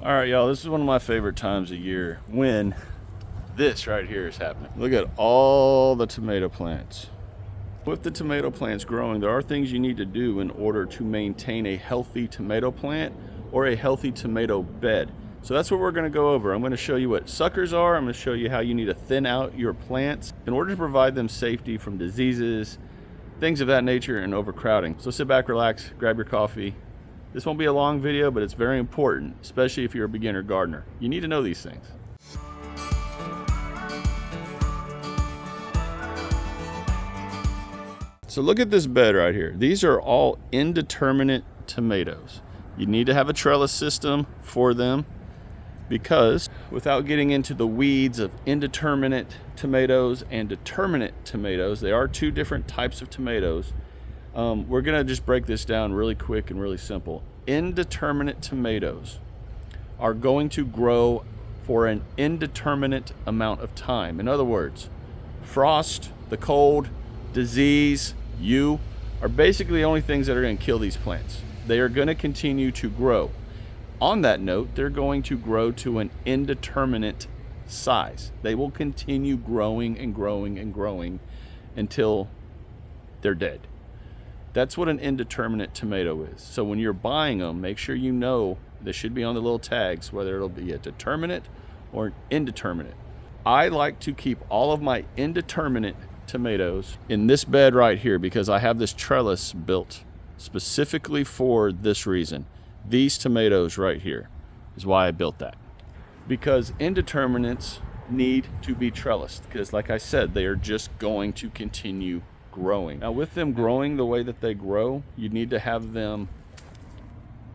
All right, y'all, this is one of my favorite times of year when this right here is happening. Look at all the tomato plants. With the tomato plants growing, there are things you need to do in order to maintain a healthy tomato plant or a healthy tomato bed. So that's what we're going to go over. I'm going to show you what suckers are. I'm going to show you how you need to thin out your plants in order to provide them safety from diseases, things of that nature, and overcrowding. So sit back, relax, grab your coffee. This won't be a long video, but it's very important, especially if you're a beginner gardener. You need to know these things. So look at this bed right here. These are all indeterminate tomatoes. You need to have a trellis system for them because without getting into the weeds of indeterminate tomatoes and determinate tomatoes, they are two different types of tomatoes. We're gonna just break this down really quick and really simple. Indeterminate tomatoes are going to grow for an indeterminate amount of time. In other words, frost, the cold, disease, you are basically the only things that are going to kill these plants. They are going to continue to grow. On that note, they're going to grow to an indeterminate size. They will continue growing and growing and growing until they're dead. That's what an indeterminate tomato is. So when you're buying them, make sure you know, this should be on the little tags, whether it'll be a determinate or an indeterminate. I like to keep all of my indeterminate tomatoes in this bed right here because I have this trellis built specifically for this reason. These tomatoes right here is why I built that. Because indeterminates need to be trellised because, like I said, they are just going to continue growing. Now with them growing the way that they grow, you need to have them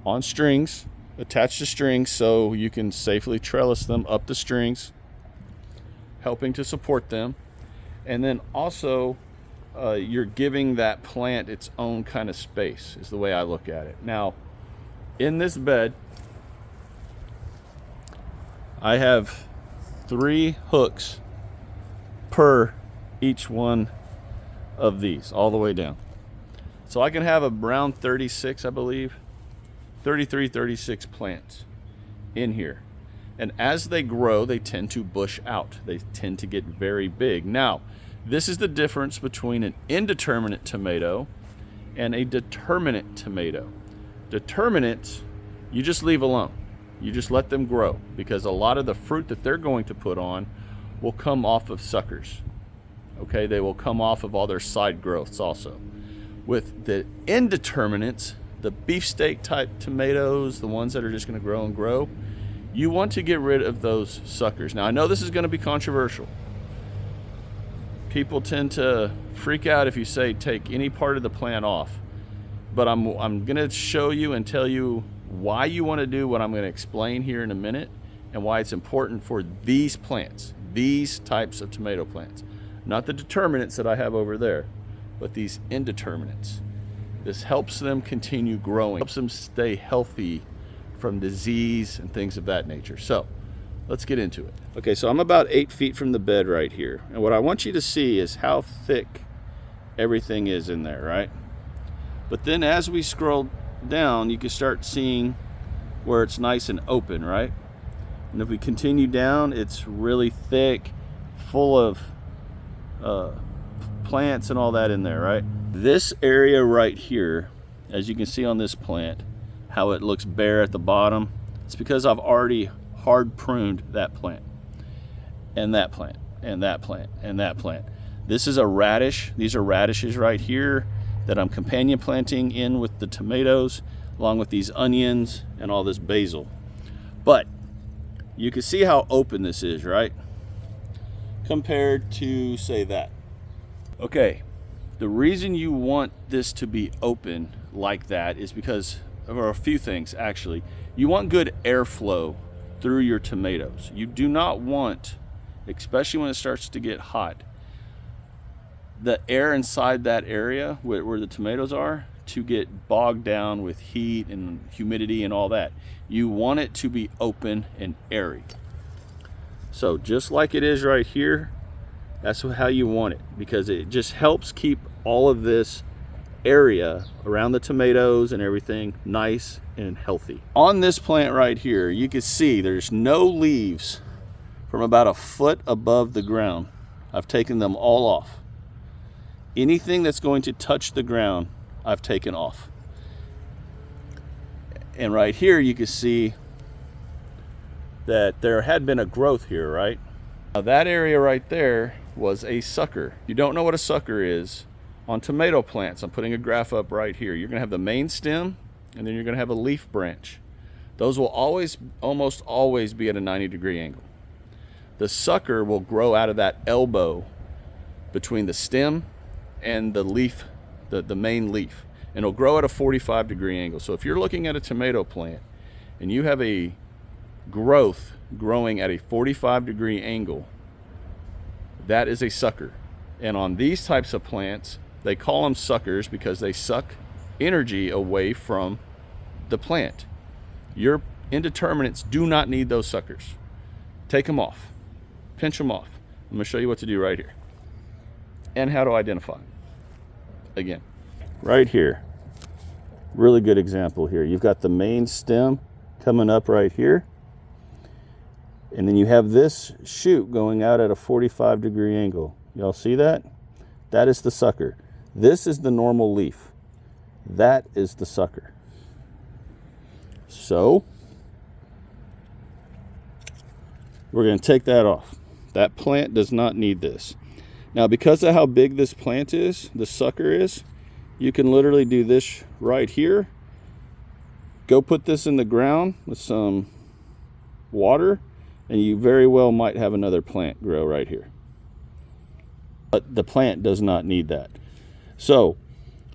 on strings, attached to strings, so you can safely trellis them up the strings, helping to support them. And then also you're giving that plant its own kind of space is the way I look at it. Now in this bed I have 3 hooks per each one of these all the way down. So I can have around 36, I believe, 33, 36 plants in here. And as they grow, they tend to bush out. They tend to get very big. Now, this is the difference between an indeterminate tomato and a determinate tomato. Determinates, you just leave alone. You just let them grow because a lot of the fruit that they're going to put on will come off of suckers. Okay, they will come off of all their side growths also. With the indeterminates, the beefsteak type tomatoes, the ones that are just going to grow and grow, you want to get rid of those suckers. Now I know this is going to be controversial. People tend to freak out if you say take any part of the plant off. But I'm going to show you and tell you why you want to do what I'm going to explain here in a minute and why it's important for these plants, these types of tomato plants. Not the determinants that I have over there, but these indeterminates. This helps them continue growing, helps them stay healthy from disease and things of that nature. So let's get into it. Okay, so I'm about 8 feet from the bed right here. And what I want you to see is how thick everything is in there, right? But then as we scroll down, you can start seeing where it's nice and open, right? And if we continue down, it's really thick, full of plants and all that in there, right? This area right here, as you can see on this plant, how it looks bare at the bottom, it's because I've already hard pruned that plant and that plant and that plant and that plant. This is a radish. These are radishes right here that I'm companion planting in with the tomatoes, along with these onions and all this basil. But you can see how open this is, right? Compared to, say, that. Okay, the reason you want this to be open like that is because of a few things, actually. You want good airflow through your tomatoes. You do not want, especially when it starts to get hot, the air inside that area where the tomatoes are to get bogged down with heat and humidity and all that. You want it to be open and airy. So just like it is right here, that's how you want it, because it just helps keep all of this area around the tomatoes and everything nice and healthy. On this plant right here, you can see there's no leaves from about a foot above the ground. I've taken them all off. Anything that's going to touch the ground, I've taken off. And right here, you can see that there had been a growth here, right? Now that area right there was a sucker. You don't know what a sucker is. On tomato plants, I'm putting a graph up right here. You're gonna have the main stem, and then you're gonna have a leaf branch. Those will almost always be at a 90-degree angle. The sucker will grow out of that elbow between the stem and the leaf, the main leaf, and it'll grow at a 45-degree angle. So if you're looking at a tomato plant and you have a growth growing at a 45-degree angle, that is a sucker. And on these types of plants, they call them suckers because they suck energy away from the plant. Your indeterminates do not need those suckers. Take them off. Pinch them off. I'm going to show you what to do right here and how to identify them. Again, right here, really good example here. You've got the main stem coming up right here, and then you have this shoot going out at a 45-degree angle. Y'all see that? That is the sucker. This is the normal leaf. That is the sucker. So we're going to take that off. That plant does not need this. Now, because of how big this plant is, the sucker is, you can literally do this right here. Go put this in the ground with some water, and you very well might have another plant grow right here. But the plant does not need that. So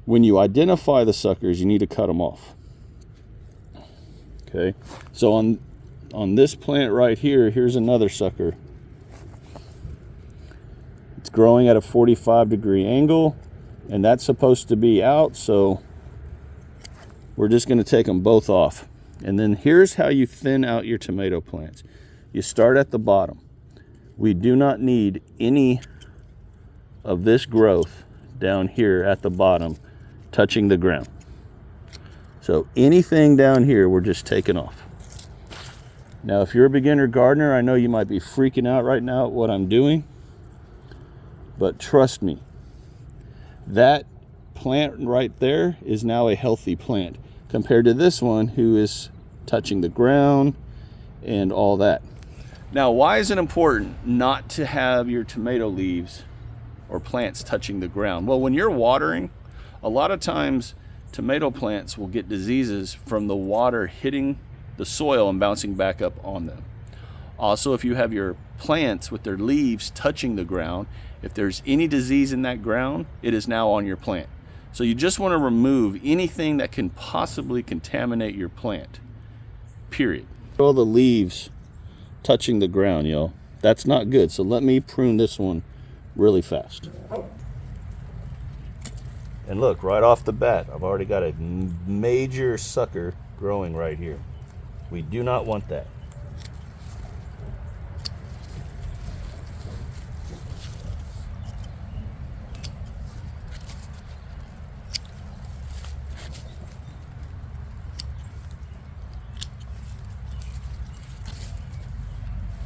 when you identify the suckers, you need to cut them off. Okay, so on this plant right here, here's another sucker. It's growing at a 45-degree angle, and that's supposed to be out, so we're just going to take them both off. And then here's how you thin out your tomato plants. You start at the bottom. We do not need any of this growth down here at the bottom touching the ground. So anything down here, we're just taking off. Now, if you're a beginner gardener, I know you might be freaking out right now at what I'm doing, but trust me, that plant right there is now a healthy plant compared to this one who is touching the ground and all that. Now, why is it important not to have your tomato leaves or plants touching the ground? Well, when you're watering, a lot of times tomato plants will get diseases from the water hitting the soil and bouncing back up on them. Also, if you have your plants with their leaves touching the ground, if there's any disease in that ground, it is now on your plant. So you just want to remove anything that can possibly contaminate your plant, period. All the leaves touching the ground, y'all. That's not good. So let me prune this one really fast. And look, right off the bat, I've already got a major sucker growing right here. We do not want that.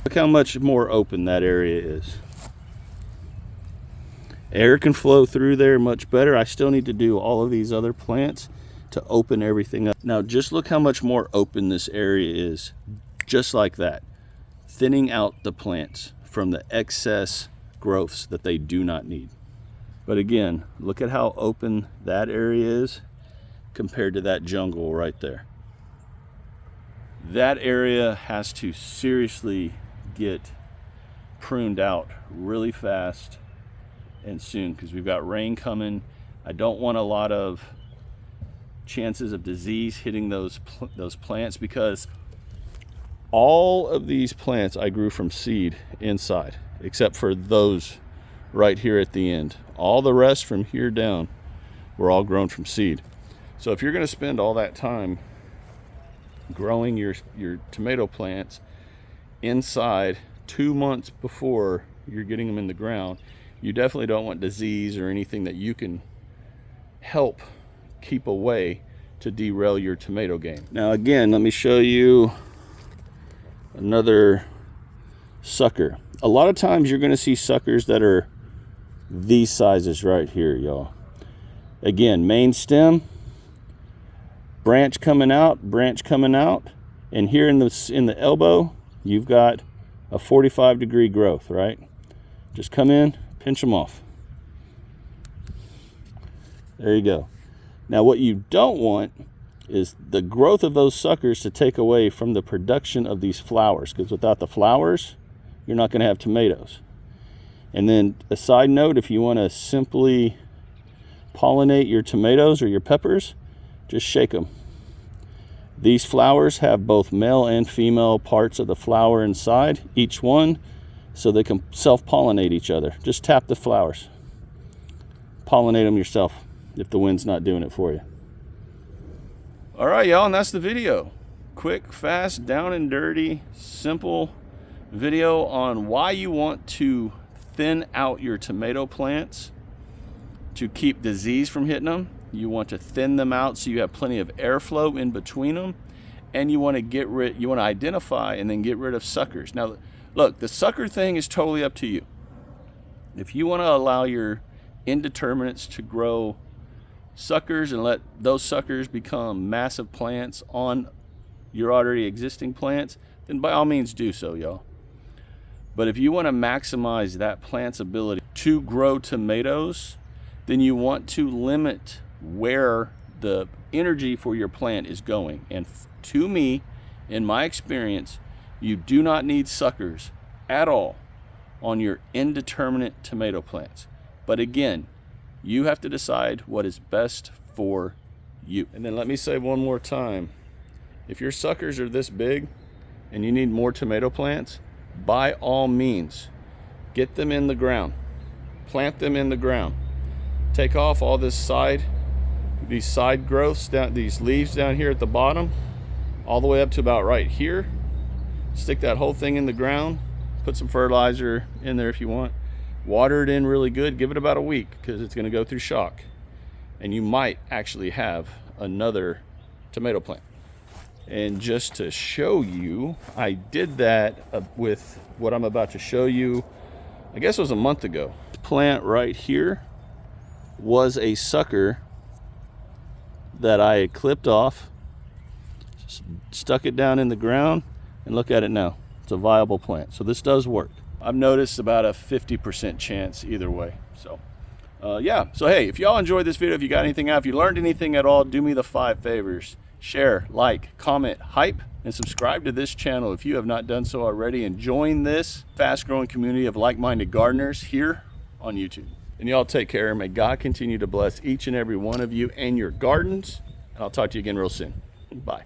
Look how much more open that area is. Air can flow through there much better. I still need to do all of these other plants to open everything up. Now just look how much more open this area is, just like that. Thinning out the plants from the excess growths that they do not need. But again, look at how open that area is compared to that jungle right there. That area has to seriously get pruned out really fast and soon because we've got rain coming. I don't want a lot of chances of disease hitting those plants because all of these plants I grew from seed inside, except for those right here at the end. All the rest from here down were all grown from seed. So if you're going to spend all that time growing your tomato plants inside 2 months before you're getting them in the ground, you definitely don't want disease or anything that you can help keep away to derail your tomato game. Now again, let me show you another sucker. A lot of times you're going to see suckers that are these sizes right here, y'all. Again, main stem, branch coming out, and here in the elbow, you've got a 45-degree growth, right? Just come in, pinch them off. There you go. Now what you don't want is the growth of those suckers to take away from the production of these flowers, because without the flowers, you're not going to have tomatoes. And then a side note, if you want to simply pollinate your tomatoes or your peppers, just shake them. These flowers have both male and female parts of the flower inside, each one, so they can self-pollinate each other. Just tap the flowers. Pollinate them yourself if the wind's not doing it for you. All right, y'all, and that's the video. Quick, fast, down and dirty, simple video on why you want to thin out your tomato plants to keep disease from hitting them. You want to thin them out so you have plenty of airflow in between them, and you want to identify and then get rid of suckers. Now, look, the sucker thing is totally up to you. If you want to allow your indeterminates to grow suckers and let those suckers become massive plants on your already existing plants, then by all means do so, y'all. But if you want to maximize that plant's ability to grow tomatoes, then you want to limit where the energy for your plant is going. And to me, in my experience, you do not need suckers at all on your indeterminate tomato plants. But again, you have to decide what is best for you. And then let me say one more time, if your suckers are this big and you need more tomato plants, by all means, get them in the ground. Plant them in the ground. Take off all these side growths, these leaves down here at the bottom, all the way up to about right here. Stick that whole thing in the ground. Put some fertilizer in there if you want. Water it in really good. Give it about a week because it's going to go through shock. And you might actually have another tomato plant. And just to show you, I did that with what I'm about to show you, I guess it was a month ago. This plant right here was a sucker that I had clipped off, stuck it down in the ground, and look at it now. It's a viable plant. So this does work. I've noticed about a 50% chance either way. So yeah, so hey, if y'all enjoyed this video, if you got anything out, if you learned anything at all, do me the 5 favors. Share, like, comment, hype, and subscribe to this channel if you have not done so already, and join this fast-growing community of like-minded gardeners here on YouTube. And y'all take care, and may God continue to bless each and every one of you and your gardens. And I'll talk to you again real soon. Bye.